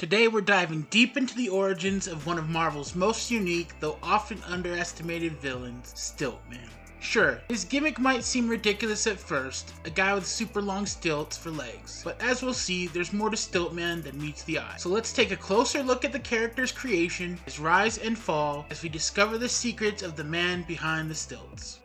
Today we're diving deep into the origins of one of Marvel's most unique, though often underestimated villains, Stiltman. Sure, his gimmick might seem ridiculous at first, a guy with super long stilts for legs, but as we'll see, there's more to Stiltman than meets the eye. So let's take a closer look at the character's creation, his rise and fall, as we discover the secrets of the man behind the stilts.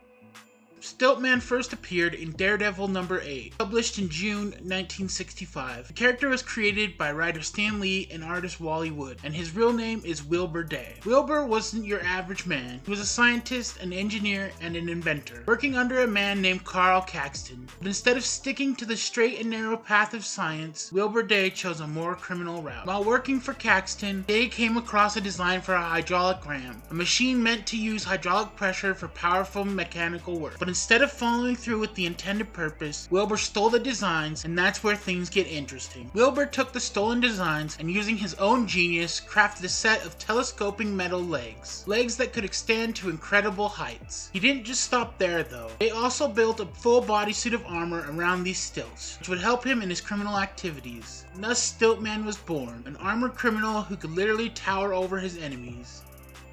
Stiltman first appeared in Daredevil number 8, published in June 1965. The character was created by writer Stan Lee and artist Wally Wood, and his real name is Wilbur Day. Wilbur wasn't your average man. He was a scientist, an engineer, and an inventor, working under a man named Carl Caxton. But instead of sticking to the straight and narrow path of science, Wilbur Day chose a more criminal route. While working for Caxton, Day came across a design for a hydraulic ram, a machine meant to use hydraulic pressure for powerful mechanical work. But instead of following through with the intended purpose, Wilbur stole the designs, and that's where things get interesting. Wilbur took the stolen designs and, using his own genius, crafted a set of telescoping metal legs that could extend to incredible heights. He didn't just stop there though. They also built a full bodysuit of armor around these stilts, which would help him in his criminal activities. And thus Stiltman was born, an armored criminal who could literally tower over his enemies.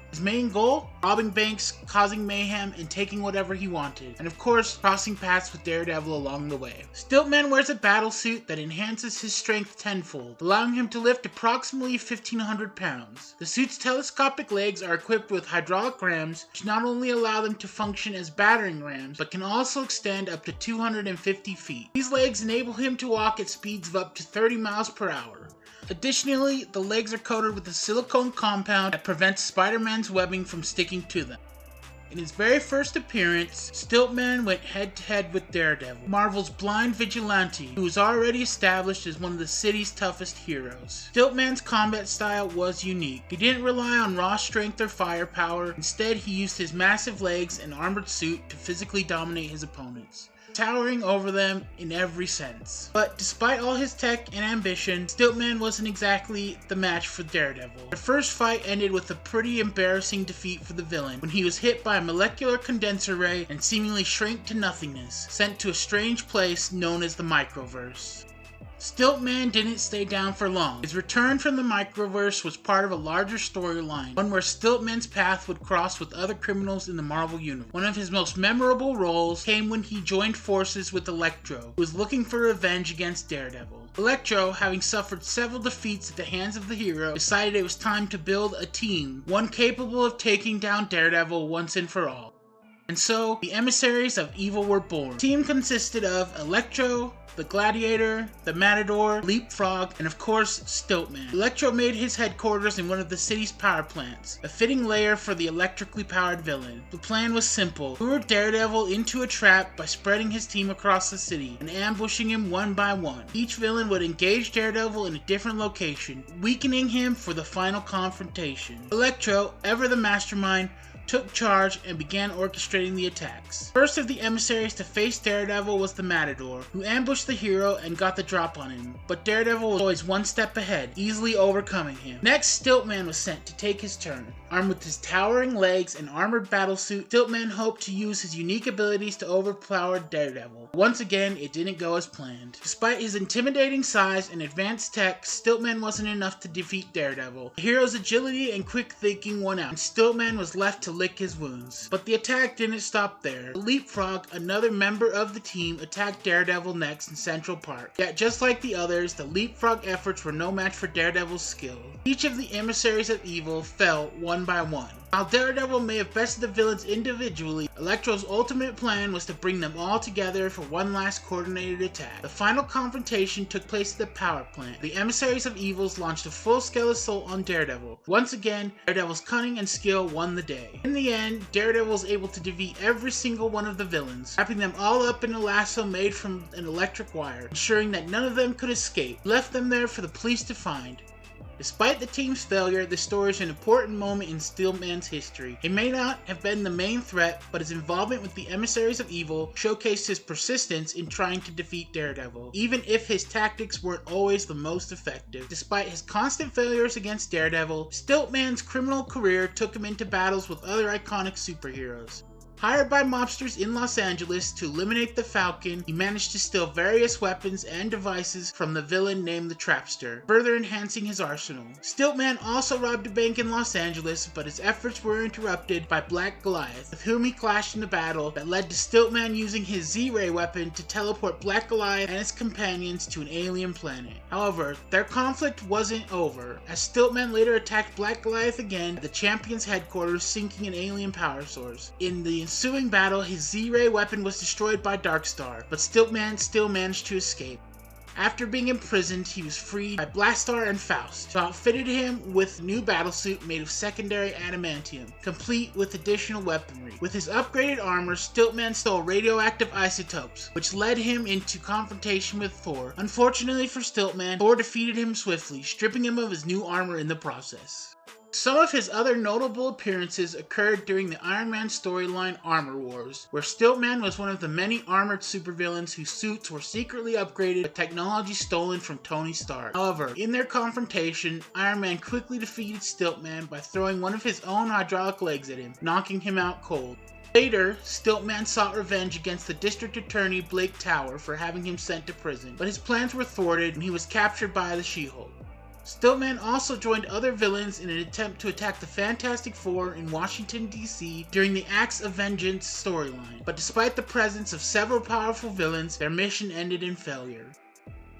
His main goal? Robbing banks, causing mayhem, and taking whatever he wanted. And of course, crossing paths with Daredevil along the way. Stiltman wears a battlesuit that enhances his strength tenfold, allowing him to lift approximately 1,500 pounds. The suit's telescopic legs are equipped with hydraulic rams, which not only allow them to function as battering rams, but can also extend up to 250 feet. These legs enable him to walk at speeds of up to 30 miles per hour. Additionally, the legs are coated with a silicone compound that prevents Spider-Man's webbing from sticking to them. In his very first appearance, Stiltman went head-to-head with Daredevil, Marvel's blind vigilante, who was already established as one of the city's toughest heroes. Stiltman's combat style was unique. He didn't rely on raw strength or firepower. Instead, he used his massive legs and armored suit to physically dominate his opponents, towering over them in every sense. But despite all his tech and ambition, Stiltman wasn't exactly the match for Daredevil. The first fight ended with a pretty embarrassing defeat for the villain, when he was hit by a molecular condenser ray and seemingly shrank to nothingness, sent to a strange place known as the Microverse. Stiltman didn't stay down for long. His return from the Microverse was part of a larger storyline, one where Stiltman's path would cross with other criminals in the Marvel Universe. One of his most memorable roles came when he joined forces with Electro, who was looking for revenge against Daredevil. Electro, having suffered several defeats at the hands of the hero, decided it was time to build a team, one capable of taking down Daredevil once and for all. And so, the Emissaries of Evil were born. The team consisted of Electro, the Gladiator, the Matador, Leapfrog, and of course, Stiltman. Electro made his headquarters in one of the city's power plants, a fitting lair for the electrically powered villain. The plan was simple: lure Daredevil into a trap by spreading his team across the city and ambushing him one by one. Each villain would engage Daredevil in a different location, weakening him for the final confrontation. Electro, ever the mastermind, took charge and began orchestrating the attacks. First of the emissaries to face Daredevil was the Matador, who ambushed the hero and got the drop on him, but Daredevil was always one step ahead, easily overcoming him. Next, Stiltman was sent to take his turn. Armed with his towering legs and armored battlesuit, Stiltman hoped to use his unique abilities to overpower Daredevil. Once again, it didn't go as planned. Despite his intimidating size and advanced tech, Stiltman wasn't enough to defeat Daredevil. The hero's agility and quick thinking won out, and Stiltman was left to lick his wounds. But the attack didn't stop there. The Leapfrog, another member of the team, attacked Daredevil next in Central Park. Yet just like the others, the Leapfrog efforts were no match for Daredevil's skill. Each of the Emissaries of Evil fell one by one. While Daredevil may have bested the villains individually, Electro's ultimate plan was to bring them all together for one last coordinated attack. The final confrontation took place at the power plant. The Emissaries of Evil launched a full-scale assault on Daredevil. Once again, Daredevil's cunning and skill won the day. In the end, Daredevil was able to defeat every single one of the villains, wrapping them all up in a lasso made from an electric wire, ensuring that none of them could escape. He left them there for the police to find. Despite the team's failure, this story is an important moment in Stiltman's history. It may not have been the main threat, but his involvement with the Emissaries of Evil showcased his persistence in trying to defeat Daredevil, even if his tactics weren't always the most effective. Despite his constant failures against Daredevil, Stiltman's criminal career took him into battles with other iconic superheroes. Hired by mobsters in Los Angeles to eliminate the Falcon, he managed to steal various weapons and devices from the villain named the Trapster, further enhancing his arsenal. Stilt-Man also robbed a bank in Los Angeles, but his efforts were interrupted by Black Goliath, with whom he clashed in a battle that led to Stilt-Man using his Z-Ray weapon to teleport Black Goliath and his companions to an alien planet. However, their conflict wasn't over, as Stilt-Man later attacked Black Goliath again at the champion's headquarters, sinking an alien power source. In the ensuing battle, his Z-Ray weapon was destroyed by Darkstar, but Stilt-Man still managed to escape. After being imprisoned, he was freed by Blastar and Faust, who outfitted him with a new battlesuit made of secondary adamantium, complete with additional weaponry. With his upgraded armor, Stilt-Man stole radioactive isotopes, which led him into confrontation with Thor. Unfortunately for Stilt-Man, Thor defeated him swiftly, stripping him of his new armor in the process. Some of his other notable appearances occurred during the Iron Man storyline Armor Wars, where Stilt-Man was one of the many armored supervillains whose suits were secretly upgraded with technology stolen from Tony Stark. However, in their confrontation, Iron Man quickly defeated Stilt-Man by throwing one of his own hydraulic legs at him, knocking him out cold. Later, Stilt-Man sought revenge against the District Attorney Blake Tower for having him sent to prison, but his plans were thwarted and he was captured by the She-Hulk. Stilt-Man also joined other villains in an attempt to attack the Fantastic Four in Washington, D.C. during the Acts of Vengeance storyline, but despite the presence of several powerful villains, their mission ended in failure.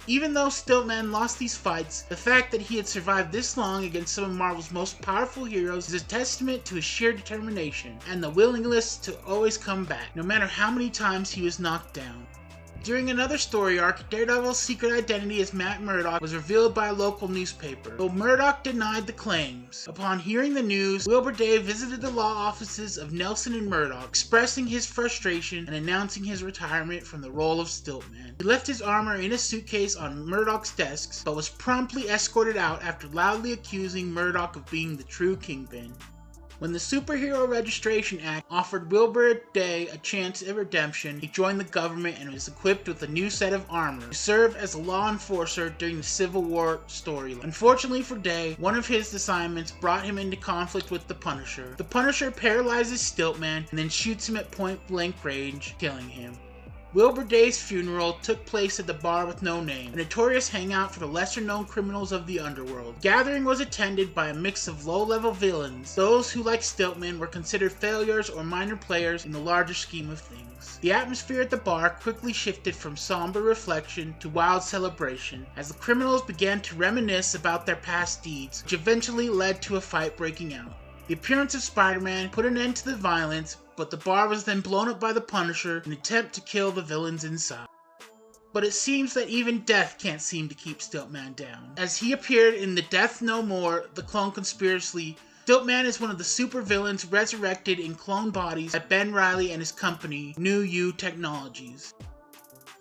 Even though Stilt-Man lost these fights, the fact that he had survived this long against some of Marvel's most powerful heroes is a testament to his sheer determination and the willingness to always come back, no matter how many times he was knocked down. During another story arc, Daredevil's secret identity as Matt Murdock was revealed by a local newspaper, though Murdock denied the claims. Upon hearing the news, Wilbur Day visited the law offices of Nelson and Murdock, expressing his frustration and announcing his retirement from the role of Stilt-Man. He left his armor in a suitcase on Murdock's desks, but was promptly escorted out after loudly accusing Murdock of being the true Kingpin. When the Superhero Registration Act offered Wilbur Day a chance at redemption, he joined the government and was equipped with a new set of armor to serve as a law enforcer during the Civil War storyline. Unfortunately for Day, one of his assignments brought him into conflict with the Punisher. The Punisher paralyzes Stilt-Man and then shoots him at point-blank range, killing him. Wilbur Day's funeral took place at the Bar with No Name, a notorious hangout for the lesser-known criminals of the underworld. The gathering was attended by a mix of low-level villains, those who, like Stilt-Man, were considered failures or minor players in the larger scheme of things. The atmosphere at the bar quickly shifted from somber reflection to wild celebration, as the criminals began to reminisce about their past deeds, which eventually led to a fight breaking out. The appearance of Spider-Man put an end to the violence, but the bar was then blown up by the Punisher in an attempt to kill the villains inside. But it seems that even death can't seem to keep Stilt-Man down. As he appeared in the Death No More, The Clone Conspiracy, Stilt-Man is one of the supervillains resurrected in clone bodies by Ben Reilly and his company, New You Technologies.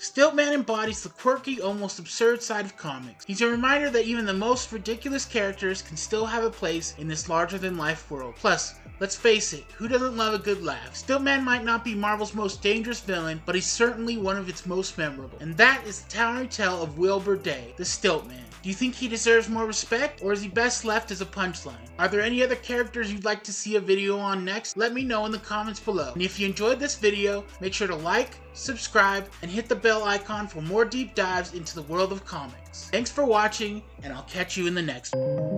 Stilt-Man embodies the quirky, almost absurd side of comics. He's a reminder that even the most ridiculous characters can still have a place in this larger-than-life world. Plus, let's face it, who doesn't love a good laugh? Stilt-Man might not be Marvel's most dangerous villain, but he's certainly one of its most memorable. And that is the towering tale of Wilbur Day, the Stilt-Man. Do you think he deserves more respect, or is he best left as a punchline? Are there any other characters you'd like to see a video on next? Let me know in the comments below. And if you enjoyed this video, make sure to like, subscribe, and hit the bell icon for more deep dives into the world of comics. Thanks for watching, and I'll catch you in the next one.